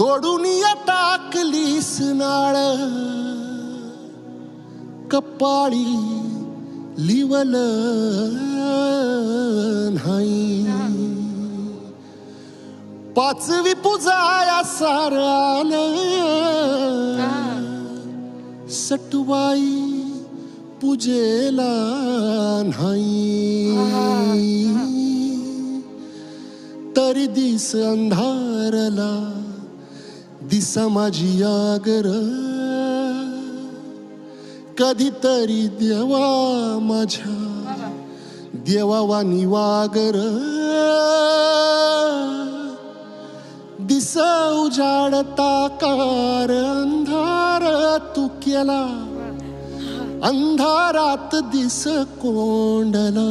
जोडून या टाकलीस नाळ कपाळी लिवल नाही पाचवी पूजाया सारान सटवाई पूजेला नाही तरी दिस अंधारला दिसा माझी आगर कधीतरी देवा माझ्या देवावानी वागर दिस उजाडता कार अंधार तू केला अंधारात दिस कोंडला